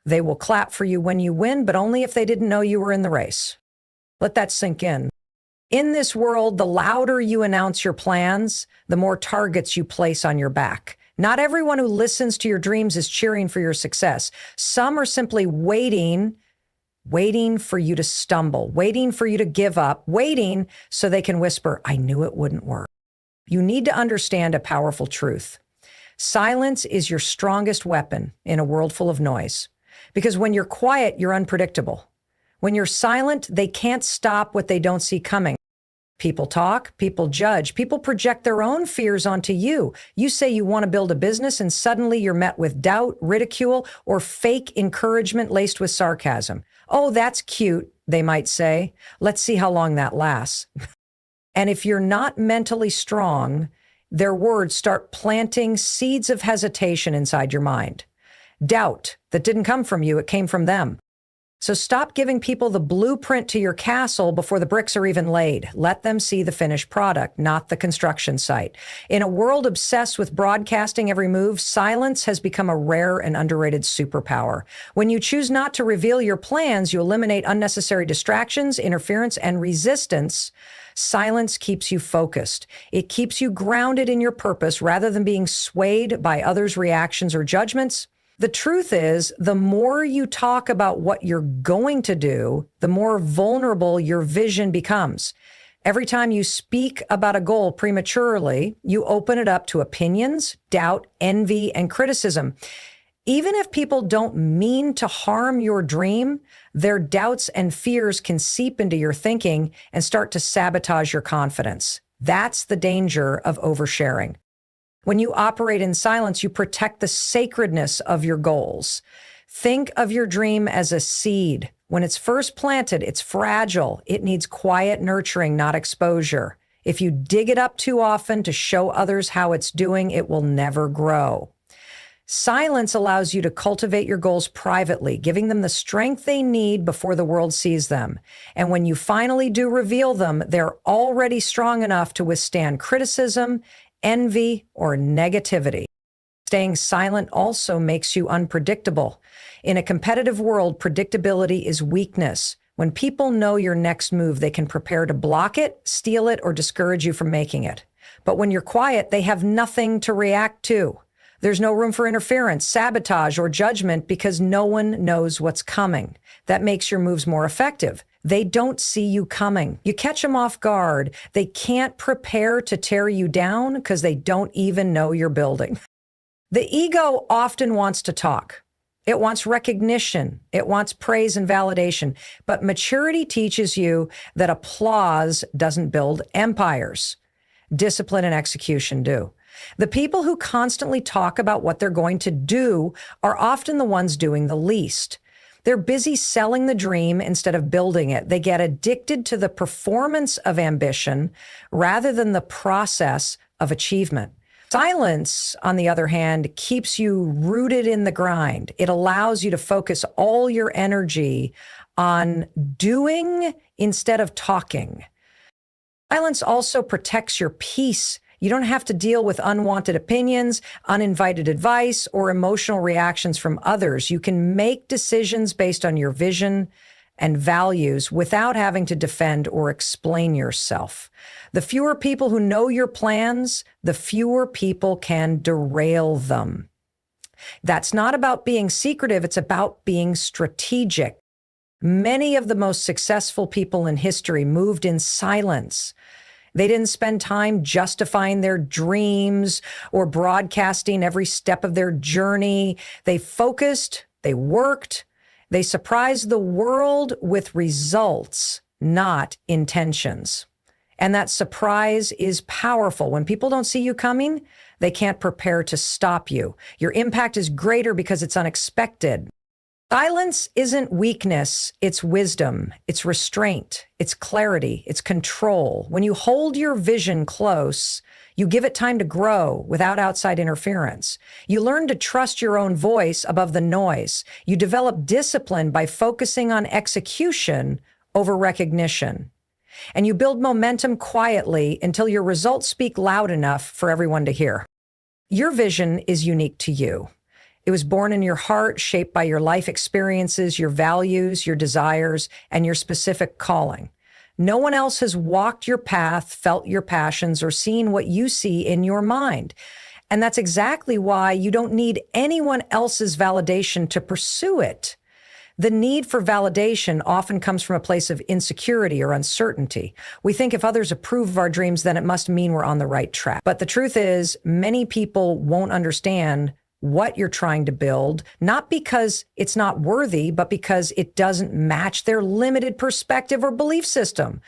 They will clap for you when you win, but only if they didn't know you were in the race. Let that sink in. In this world, the louder you announce your plans, the more targets you place on your back. Not everyone who listens to your dreams is cheering for your success. Some are simply waiting for you to stumble, waiting for you to give up, waiting so they can whisper, "I knew it wouldn't work." You need to understand a powerful truth. Silence is your strongest weapon in a world full of noise. Because when you're quiet, you're unpredictable. When you're silent, they can't stop what they don't see coming. People talk, people judge, people project their own fears onto you. You say you want to build a business and suddenly you're met with doubt, ridicule, or fake encouragement laced with sarcasm. "Oh, that's cute," they might say. "Let's see how long that lasts." And if you're not mentally strong, their words start planting seeds of hesitation inside your mind. Doubt that didn't come from you, it came from them. So stop giving people the blueprint to your castle before the bricks are even laid. Let them see the finished product, not the construction site. In a world obsessed with broadcasting every move, silence has become a rare and underrated superpower. When you choose not to reveal your plans, you eliminate unnecessary distractions, interference, and resistance. Silence keeps you focused. It keeps you grounded in your purpose rather than being swayed by others' reactions or judgments. The truth is, the more you talk about what you're going to do, the more vulnerable your vision becomes. Every time you speak about a goal prematurely, you open it up to opinions, doubt, envy, and criticism. Even if people don't mean to harm your dream, their doubts and fears can seep into your thinking and start to sabotage your confidence. That's the danger of oversharing. When you operate in silence, you protect the sacredness of your goals. Think of your dream as a seed. When it's first planted, it's fragile. It needs quiet nurturing, not exposure. If you dig it up too often to show others how it's doing, it will never grow. Silence allows you to cultivate your goals privately, giving them the strength they need before the world sees them. And when you finally do reveal them, they're already strong enough to withstand criticism, envy, or negativity. Staying silent also makes you unpredictable. In a competitive world, predictability is weakness. When people know your next move, they can prepare to block it, steal it, or discourage you from making it. But when you're quiet, they have nothing to react to. There's no room for interference, sabotage, or judgment because no one knows what's coming. That makes your moves more effective. They don't see you coming. You catch them off guard. They can't prepare to tear you down because they don't even know you're building. The ego often wants to talk. It wants recognition. It wants praise and validation. But maturity teaches you that applause doesn't build empires. Discipline and execution do. The people who constantly talk about what they're going to do are often the ones doing the least. They're busy selling the dream instead of building it. They get addicted to the performance of ambition rather than the process of achievement. Silence, on the other hand, keeps you rooted in the grind. It allows you to focus all your energy on doing instead of talking. Silence also protects your peace. You don't have to deal with unwanted opinions, uninvited advice, or emotional reactions from others. You can make decisions based on your vision and values without having to defend or explain yourself. The fewer people who know your plans, the fewer people can derail them. That's not about being secretive, it's about being strategic. Many of the most successful people in history moved in silence. They didn't spend time justifying their dreams or broadcasting every step of their journey. They focused, they worked, they surprised the world with results, not intentions. And that surprise is powerful. When people don't see you coming, they can't prepare to stop you. Your impact is greater because it's unexpected. Silence isn't weakness, it's wisdom, it's restraint, it's clarity, it's control. When you hold your vision close, you give it time to grow without outside interference. You learn to trust your own voice above the noise. You develop discipline by focusing on execution over recognition. And you build momentum quietly until your results speak loud enough for everyone to hear. Your vision is unique to you. It was born in your heart, shaped by your life experiences, your values, your desires, and your specific calling. No one else has walked your path, felt your passions, or seen what you see in your mind. And that's exactly why you don't need anyone else's validation to pursue it. The need for validation often comes from a place of insecurity or uncertainty. We think if others approve of our dreams, then it must mean we're on the right track. But the truth is, many people won't understand what you're trying to build, not because it's not worthy, but because it doesn't match their limited perspective or belief system.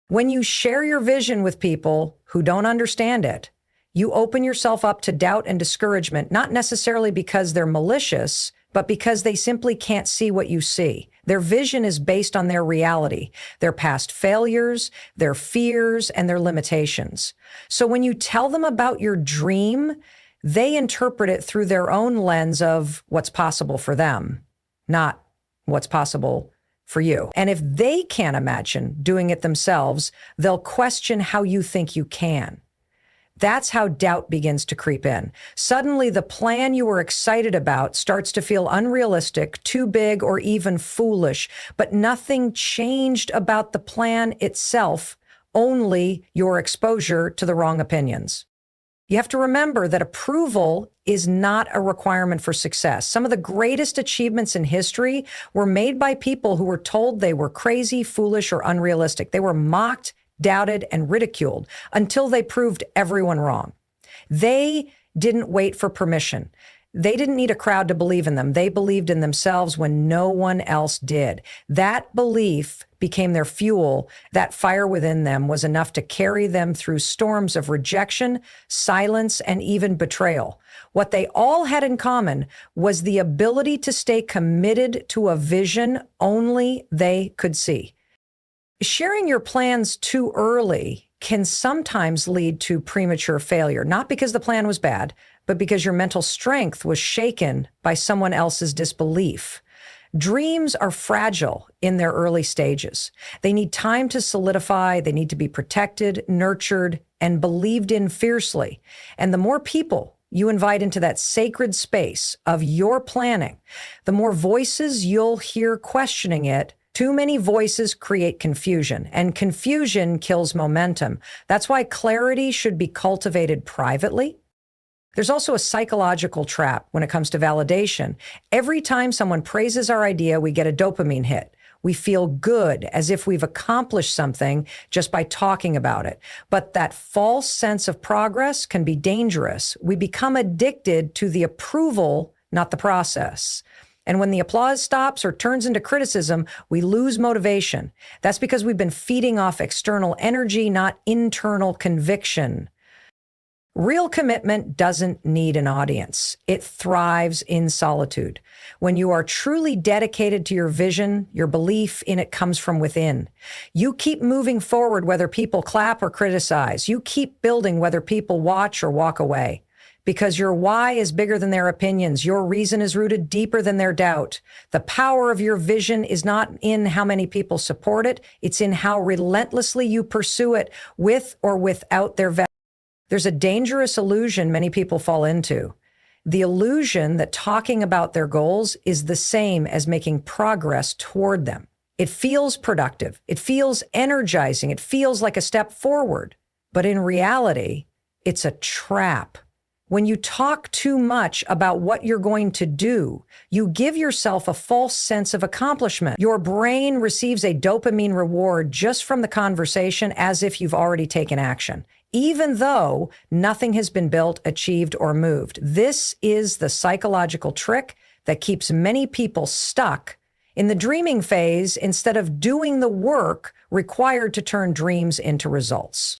When you share your vision with people who don't understand it, you open yourself up to doubt and discouragement, not necessarily because they're malicious, but because they simply can't see what you see. Their vision is based on their reality, their past failures, their fears, and their limitations. So when you tell them about your dream, they interpret it through their own lens of what's possible for them, not what's possible for you. And if they can't imagine doing it themselves, they'll question how you think you can. That's how doubt begins to creep in. Suddenly, the plan you were excited about starts to feel unrealistic, too big, or even foolish. But nothing changed about the plan itself, only your exposure to the wrong opinions. You have to remember that approval is not a requirement for success. Some of the greatest achievements in history were made by people who were told they were crazy, foolish, or unrealistic. They were mocked, doubted, and ridiculed until they proved everyone wrong. They didn't wait for permission. They didn't need a crowd to believe in them. They believed in themselves when no one else did. That belief became their fuel. That fire within them was enough to carry them through storms of rejection, silence, and even betrayal. What they all had in common was the ability to stay committed to a vision only they could see. Sharing your plans too early can sometimes lead to premature failure, not because the plan was bad, but because your mental strength was shaken by someone else's disbelief. Dreams are fragile in their early stages. They need time to solidify, they need to be protected, nurtured, and believed in fiercely. And the more people you invite into that sacred space of your planning, the more voices you'll hear questioning it. Too many voices create confusion, and confusion kills momentum. That's why clarity should be cultivated privately. There's also a psychological trap when it comes to validation. Every time someone praises our idea, we get a dopamine hit. We feel good, as if we've accomplished something just by talking about it. But that false sense of progress can be dangerous. We become addicted to the approval, not the process. And when the applause stops or turns into criticism, we lose motivation. That's because we've been feeding off external energy, not internal conviction. Real commitment doesn't need an audience. It thrives in solitude. When you are truly dedicated to your vision, your belief in it comes from within. You keep moving forward whether people clap or criticize. You keep building whether people watch or walk away. Because your why is bigger than their opinions. Your reason is rooted deeper than their doubt. The power of your vision is not in how many people support it. It's in how relentlessly you pursue it with or without their value. There's a dangerous illusion many people fall into. The illusion that talking about their goals is the same as making progress toward them. It feels productive. It feels energizing. It feels like a step forward. But in reality, it's a trap. When you talk too much about what you're going to do, you give yourself a false sense of accomplishment. Your brain receives a dopamine reward just from the conversation as if you've already taken action, even though nothing has been built, achieved, or moved. This is the psychological trick that keeps many people stuck in the dreaming phase instead of doing the work required to turn dreams into results.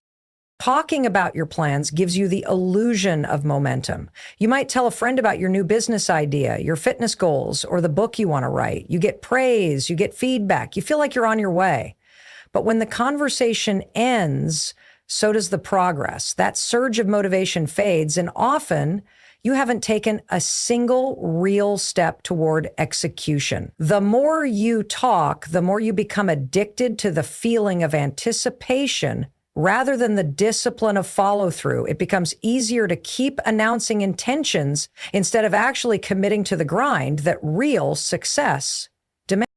Talking about your plans gives you the illusion of momentum. You might tell a friend about your new business idea, your fitness goals, or the book you want to write. You get praise, you get feedback, you feel like you're on your way. But when the conversation ends, so does the progress. That surge of motivation fades, and often you haven't taken a single real step toward execution. The more you talk, the more you become addicted to the feeling of anticipation Rather than the discipline of follow through, it becomes easier to keep announcing intentions instead of actually committing to the grind that real success demands.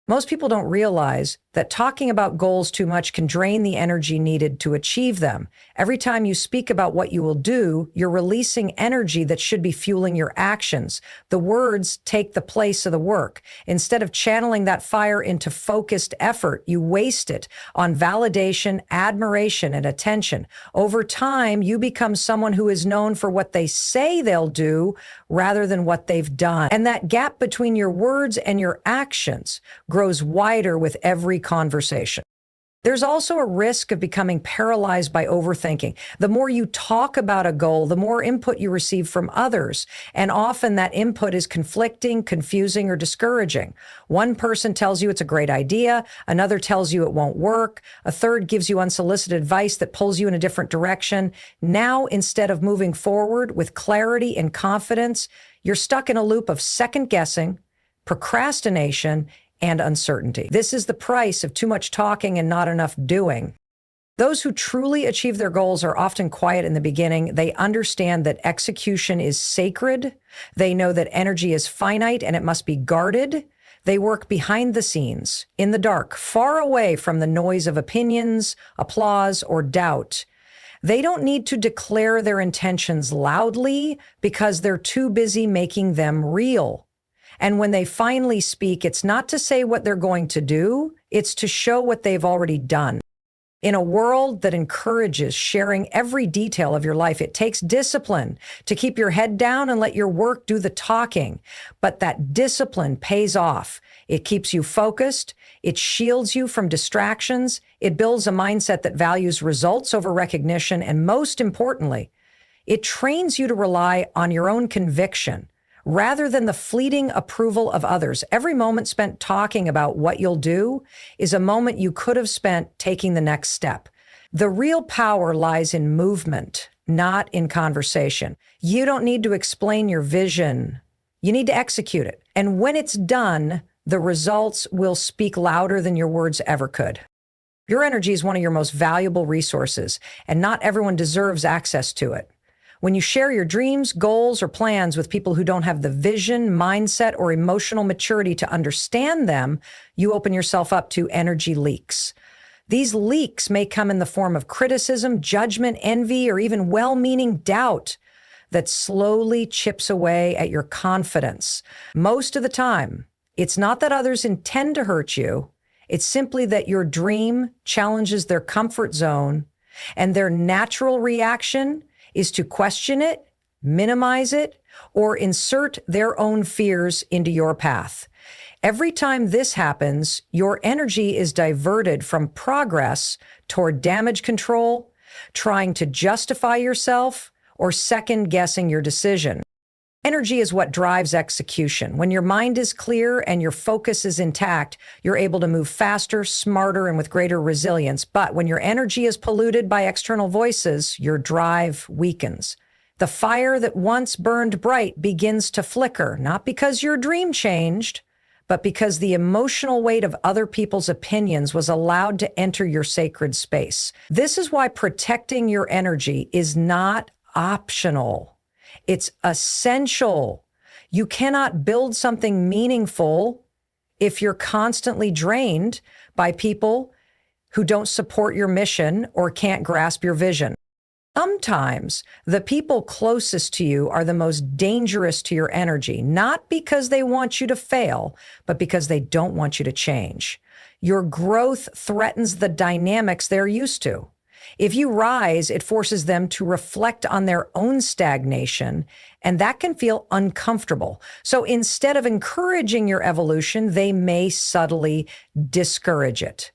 Most people don't realize that talking about goals too much can drain the energy needed to achieve them. Every time you speak about what you will do, you're releasing energy that should be fueling your actions. The words take the place of the work. Instead of channeling that fire into focused effort, you waste it on validation, admiration, and attention. Over time, you become someone who is known for what they say they'll do rather than what they've done. And that gap between your words and your actions grows wider with every conversation. There's also a risk of becoming paralyzed by overthinking. The more you talk about a goal, the more input you receive from others. And often that input is conflicting, confusing, or discouraging. One person tells you it's a great idea. Another tells you it won't work. A third gives you unsolicited advice that pulls you in a different direction. Now, instead of moving forward with clarity and confidence, you're stuck in a loop of second guessing, procrastination, and uncertainty. This is the price of too much talking and not enough doing. Those who truly achieve their goals are often quiet in the beginning. They understand that execution is sacred. They know that energy is finite and it must be guarded. They work behind the scenes, in the dark, far away from the noise of opinions, applause, or doubt. They don't need to declare their intentions loudly because they're too busy making them real. And when they finally speak, it's not to say what they're going to do, it's to show what they've already done. In a world that encourages sharing every detail of your life, it takes discipline to keep your head down and let your work do the talking. But that discipline pays off. It keeps you focused. It shields you from distractions. It builds a mindset that values results over recognition. And most importantly, it trains you to rely on your own conviction rather than the fleeting approval of others. Every moment spent talking about what you'll do is a moment you could have spent taking the next step. The real power lies in movement, not in conversation. You don't need to explain your vision. You need to execute it. And when it's done, the results will speak louder than your words ever could. Your energy is one of your most valuable resources, and not everyone deserves access to it. When you share your dreams, goals, or plans with people who don't have the vision, mindset, or emotional maturity to understand them, you open yourself up to energy leaks. These leaks may come in the form of criticism, judgment, envy, or even well-meaning doubt that slowly chips away at your confidence. Most of the time, it's not that others intend to hurt you. It's simply that your dream challenges their comfort zone, and their natural reaction is to question it, minimize it, or insert their own fears into your path. Every time this happens, your energy is diverted from progress toward damage control, trying to justify yourself, or second-guessing your decision. Energy is what drives execution. When your mind is clear and your focus is intact, you're able to move faster, smarter, and with greater resilience. But when your energy is polluted by external voices, your drive weakens. The fire that once burned bright begins to flicker, not because your dream changed, but because the emotional weight of other people's opinions was allowed to enter your sacred space. This is why protecting your energy is not optional. It's essential. You cannot build something meaningful if you're constantly drained by people who don't support your mission or can't grasp your vision. Sometimes the people closest to you are the most dangerous to your energy, not because they want you to fail, but because they don't want you to change. Your growth threatens the dynamics they're used to. If you rise, it forces them to reflect on their own stagnation, and that can feel uncomfortable. So instead of encouraging your evolution, they may subtly discourage it.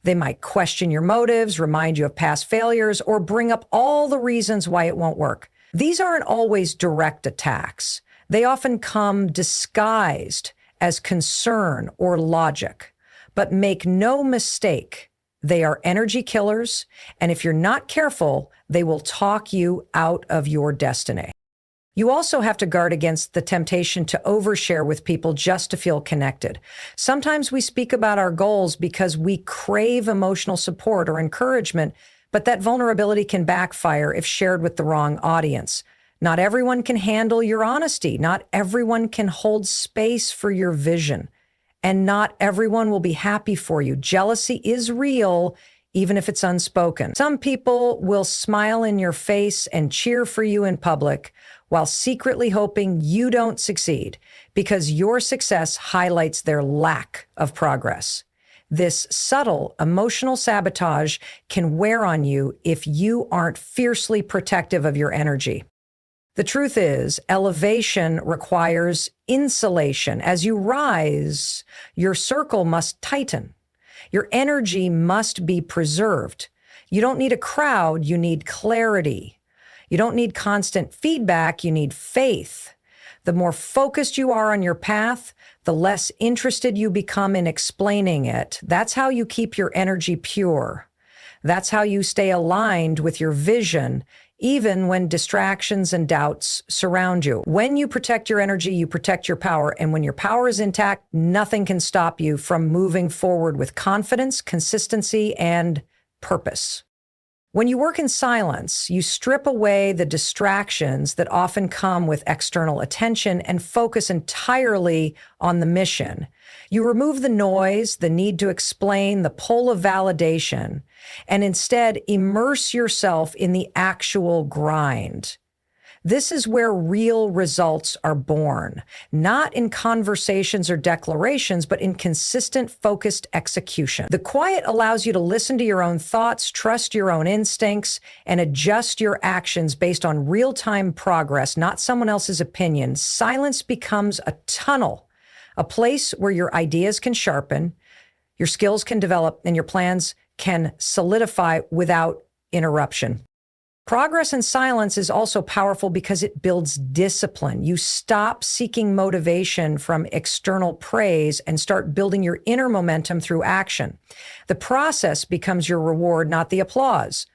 They might question your motives, remind you of past failures, or bring up all the reasons why it won't work. These aren't always direct attacks. They often come disguised as concern or logic. But make no mistake, they are energy killers, and if you're not careful, they will talk you out of your destiny. You also have to guard against the temptation to overshare with people just to feel connected. Sometimes we speak about our goals because we crave emotional support or encouragement, but But that vulnerability can backfire if shared with the wrong audience. Not everyone can handle your honesty. Not everyone can hold space for your vision. And not everyone will be happy for you. Jealousy is real, even if it's unspoken. Some people will smile in your face and cheer for you in public while secretly hoping you don't succeed because your success highlights their lack of progress. This subtle emotional sabotage can wear on you if you aren't fiercely protective of your energy. The truth is, elevation requires insulation. As you rise, your circle must tighten. Your energy must be preserved. You don't need a crowd, you need clarity. You don't need constant feedback, you need faith. The more focused you are on your path, the less interested you become in explaining it. That's how you keep your energy pure. That's how you stay aligned with your vision, even when distractions and doubts surround you. When you protect your energy, you protect your power. And when your power is intact, nothing can stop you from moving forward with confidence, consistency, and purpose. When you work in silence, you strip away the distractions that often come with external attention and focus entirely on the mission. You remove the noise, the need to explain, the pull of validation, and instead immerse yourself in the actual grind. This is where real results are born, not in conversations or declarations, but in consistent, focused execution. The quiet allows you to listen to your own thoughts, trust your own instincts, and adjust your actions based on real-time progress, not someone else's opinion. Silence becomes a tunnel, a place where your ideas can sharpen, your skills can develop, and your plans can solidify without interruption. Progress in silence is also powerful because it builds discipline. You stop seeking motivation from external praise and start building your inner momentum through action. The process becomes your reward, not the applause.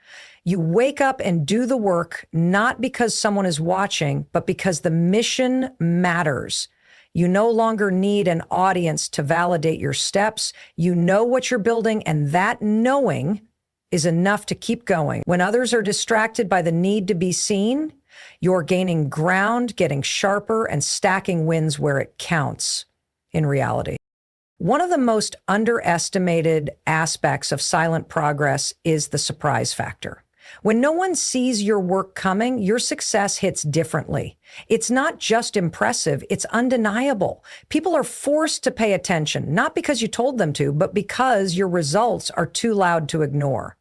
You wake up and do the work, not because someone is watching, but because the mission matters. You no longer need an audience to validate your steps. You know what you're building, and that knowing is enough to keep going. When others are distracted by the need to be seen, you're gaining ground, getting sharper, and stacking wins where it counts in reality. One of the most underestimated aspects of silent progress is the surprise factor. When no one sees your work coming, your success hits differently. It's not just impressive, it's undeniable. People are forced to pay attention, not because you told them to, but because your results are too loud to ignore.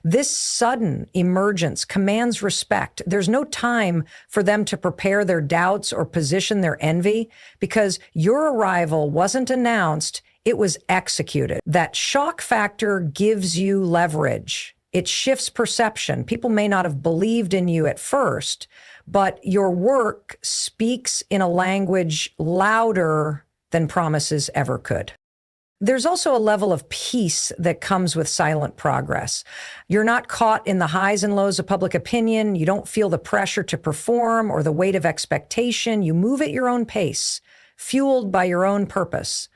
This sudden emergence commands respect. There's no time for them to prepare their doubts or position their envy because your arrival wasn't announced, it was executed. That shock factor gives you leverage. It shifts perception. People may not have believed in you at first, but your work speaks in a language louder than promises ever could. There's also a level of peace that comes with silent progress. You're not caught in the highs and lows of public opinion. You don't feel the pressure to perform or the weight of expectation. You move at your own pace, fueled by your own purpose.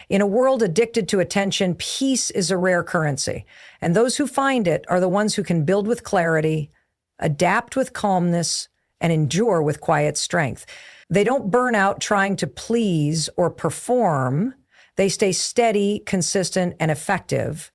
In a world addicted to attention, peace is a rare currency. And those who find it are the ones who can build with clarity, adapt with calmness, and endure with quiet strength. They don't burn out trying to please or perform. They stay steady, consistent, and effective.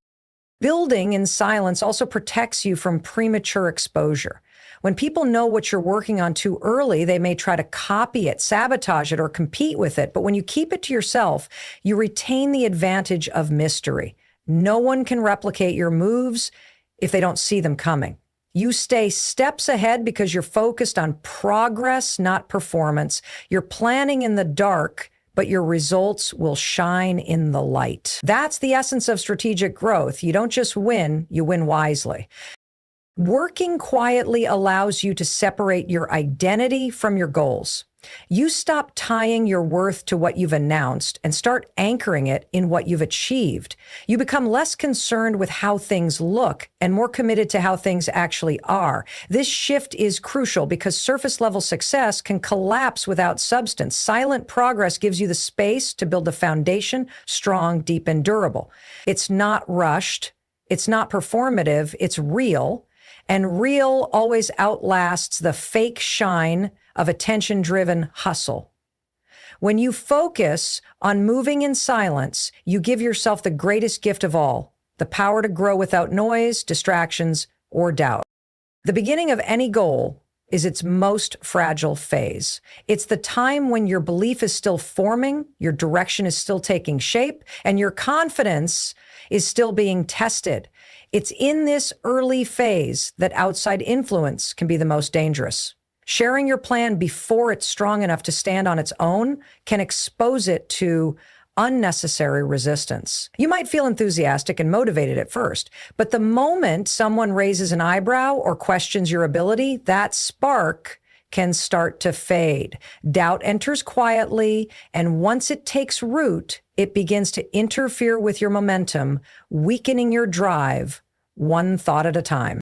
Building in silence also protects you from premature exposure. When people know what you're working on too early, they may try to copy it, sabotage it, or compete with it. But when you keep it to yourself, you retain the advantage of mystery. No one can replicate your moves if they don't see them coming. You stay steps ahead because you're focused on progress, not performance. You're planning in the dark, but your results will shine in the light. That's the essence of strategic growth. You don't just win, you win wisely. Working quietly allows you to separate your identity from your goals. You stop tying your worth to what you've announced and start anchoring it in what you've achieved. You become less concerned with how things look and more committed to how things actually are. This shift is crucial because surface level success can collapse without substance. Silent progress gives you the space to build a foundation, strong, deep, and durable. It's not rushed. It's not performative. It's real. And real always outlasts the fake shine of attention-driven hustle. When you focus on moving in silence, you give yourself the greatest gift of all, the power to grow without noise, distractions, or doubt. The beginning of any goal is its most fragile phase. It's the time when your belief is still forming, your direction is still taking shape, and your confidence is still being tested. It's in this early phase that outside influence can be the most dangerous. Sharing your plan before it's strong enough to stand on its own can expose it to unnecessary resistance. You might feel enthusiastic and motivated at first, but the moment someone raises an eyebrow or questions your ability, that spark can start to fade. Doubt enters quietly, and once it takes root, it begins to interfere with your momentum, weakening your drive, one thought at a time.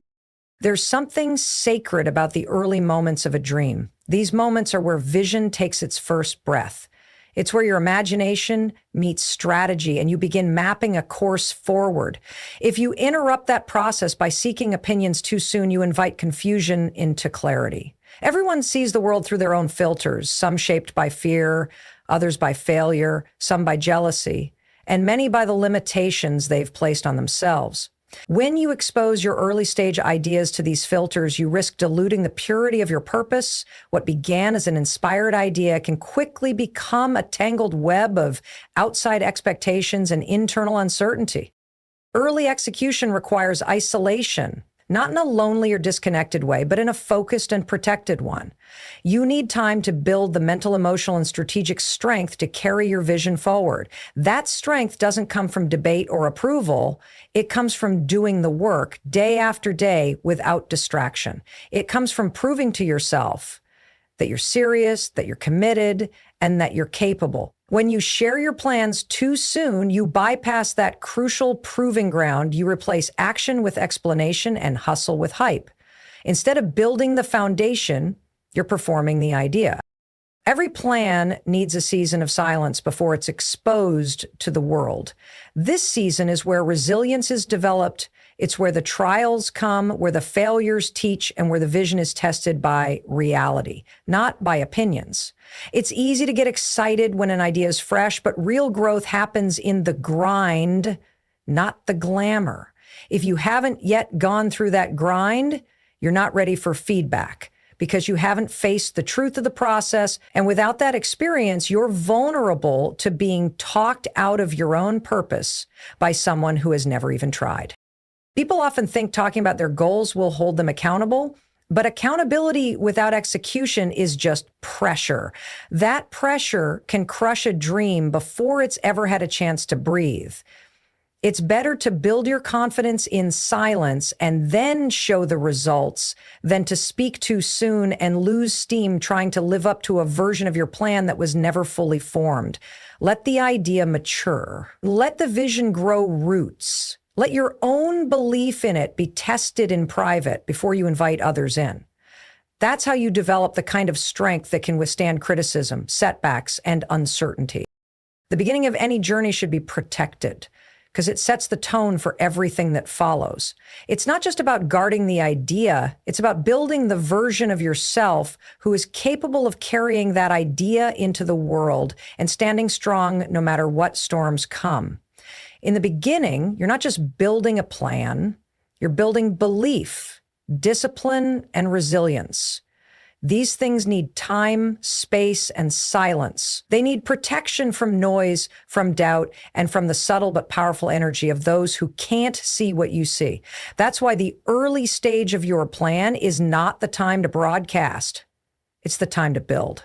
There's something sacred about the early moments of a dream. These moments are where vision takes its first breath. It's where your imagination meets strategy and you begin mapping a course forward. If you interrupt that process by seeking opinions too soon, you invite confusion into clarity. Everyone sees the world through their own filters, some shaped by fear, others by failure, some by jealousy, and many by the limitations they've placed on themselves. When you expose your early stage ideas to these filters, you risk diluting the purity of your purpose. What began as an inspired idea can quickly become a tangled web of outside expectations and internal uncertainty. Early execution requires isolation, not in a lonely or disconnected way, but in a focused and protected one. You need time to build the mental, emotional, and strategic strength to carry your vision forward. That strength doesn't come from debate or approval. It comes from doing the work day after day without distraction. It comes from proving to yourself that you're serious, that you're committed, and that you're capable. When you share your plans too soon, you bypass that crucial proving ground. You replace action with explanation and hustle with hype. Instead of building the foundation, you're performing the idea. Every plan needs a season of silence before it's exposed to the world. This season is where resilience is developed. It's where the trials come, where the failures teach, and where the vision is tested by reality, not by opinions. It's easy to get excited when an idea is fresh, but real growth happens in the grind, not the glamour. If you haven't yet gone through that grind, you're not ready for feedback, because you haven't faced the truth of the process. And without that experience, you're vulnerable to being talked out of your own purpose by someone who has never even tried. People often think talking about their goals will hold them accountable, but accountability without execution is just pressure. That pressure can crush a dream before it's ever had a chance to breathe. It's better to build your confidence in silence and then show the results than to speak too soon and lose steam trying to live up to a version of your plan that was never fully formed. Let the idea mature. Let the vision grow roots. Let your own belief in it be tested in private before you invite others in. That's how you develop the kind of strength that can withstand criticism, setbacks, and uncertainty. The beginning of any journey should be protected, because it sets the tone for everything that follows. It's not just about guarding the idea, it's about building the version of yourself who is capable of carrying that idea into the world and standing strong no matter what storms come. In the beginning, you're not just building a plan, you're building belief, discipline, and resilience. These things need time, space, and silence. They need protection from noise, from doubt, and from the subtle but powerful energy of those who can't see what you see. That's why the early stage of your plan is not the time to broadcast. It's the time to build.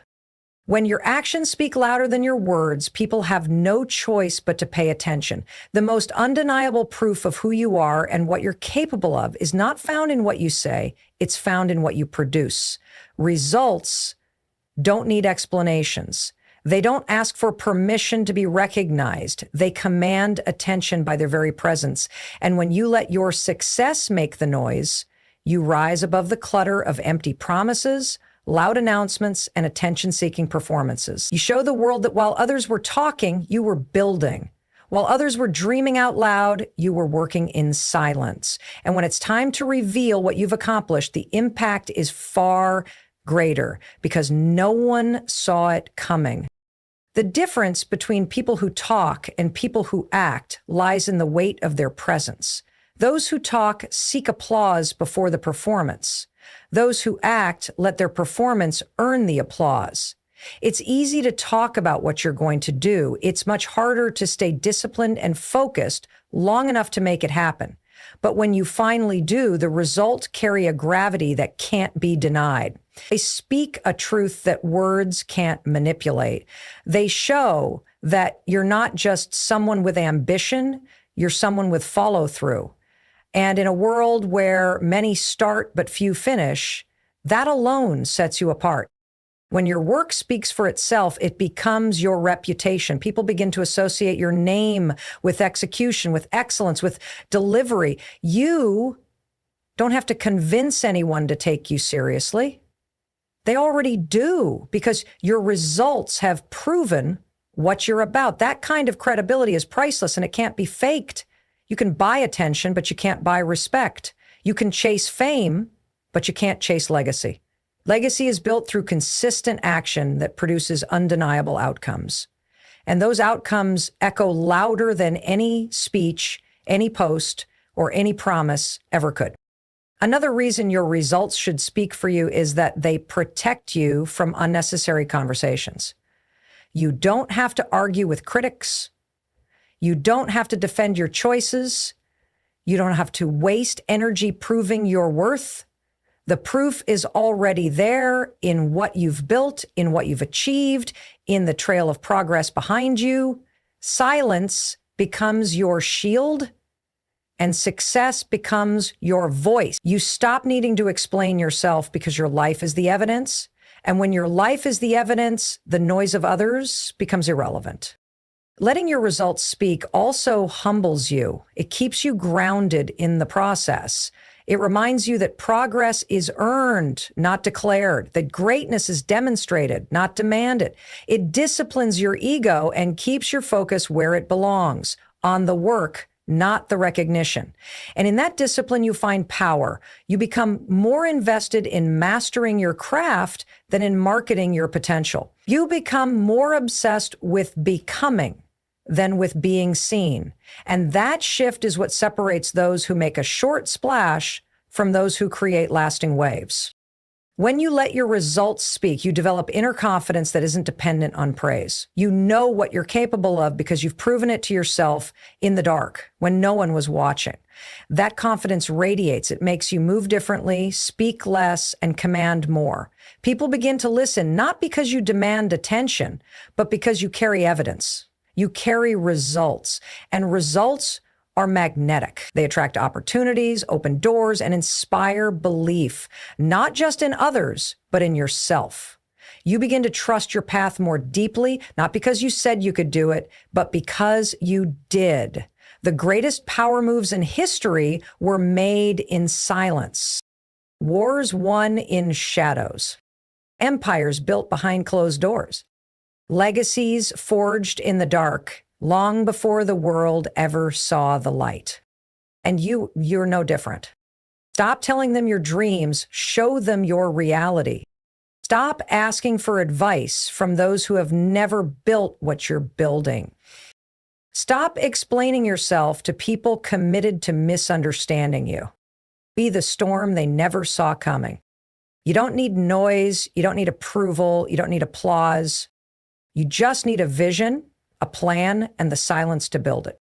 When your actions speak louder than your words, people have no choice but to pay attention. The most undeniable proof of who you are and what you're capable of is not found in what you say, it's found in what you produce. Results don't need explanations. They don't ask for permission to be recognized. They command attention by their very presence. And when you let your success make the noise, you rise above the clutter of empty promises, loud announcements, and attention-seeking performances. You show the world that while others were talking, you were building. While others were dreaming out loud, you were working in silence. And when it's time to reveal what you've accomplished, the impact is far greater because no one saw it coming. The difference between people who talk and people who act lies in the weight of their presence. Those who talk seek applause before the performance. Those who act let their performance earn the applause. It's easy to talk about what you're going to do. It's much harder to stay disciplined and focused long enough to make it happen. But when you finally do, the results carry a gravity that can't be denied. They speak a truth that words can't manipulate. They show that you're not just someone with ambition, you're someone with follow-through. And in a world where many start but few finish, that alone sets you apart. When your work speaks for itself, it becomes your reputation. People begin to associate your name with execution, with excellence, with delivery. You don't have to convince anyone to take you seriously. They already do because your results have proven what you're about. That kind of credibility is priceless and it can't be faked. You can buy attention, but you can't buy respect. You can chase fame, but you can't chase legacy. Legacy is built through consistent action that produces undeniable outcomes. And those outcomes echo louder than any speech, any post, or any promise ever could. Another reason your results should speak for you is that they protect you from unnecessary conversations. You don't have to argue with critics. You don't have to defend your choices. You don't have to waste energy proving your worth. The proof is already there in what you've built, in what you've achieved, in the trail of progress behind you. Silence becomes your shield, and success becomes your voice. You stop needing to explain yourself because your life is the evidence. And when your life is the evidence, the noise of others becomes irrelevant. Letting your results speak also humbles you. It keeps you grounded in the process. It reminds you that progress is earned, not declared, that greatness is demonstrated, not demanded. It disciplines your ego and keeps your focus where it belongs, on the work, not the recognition. And in that discipline, you find power. You become more invested in mastering your craft than in marketing your potential. You become more obsessed with becoming than with being seen. And that shift is what separates those who make a short splash from those who create lasting waves. When you let your results speak, you develop inner confidence that isn't dependent on praise. You know what you're capable of because you've proven it to yourself in the dark when no one was watching. That confidence radiates. It makes you move differently, speak less, and command more. People begin to listen not because you demand attention, but because you carry evidence. You carry results, and results are magnetic. They attract opportunities, open doors, and inspire belief, not just in others, but in yourself. You begin to trust your path more deeply, not because you said you could do it, but because you did. The greatest power moves in history were made in silence. Wars won in shadows. Empires built behind closed doors. Legacies forged in the dark, long before the world ever saw the light. And you're no different. Stop telling them your dreams, show them your reality. Stop asking for advice from those who have never built what you're building. Stop explaining yourself to people committed to misunderstanding you. Be the storm they never saw coming. You don't need noise, you don't need approval, you don't need applause. You just need a vision, a plan, and the silence to build it.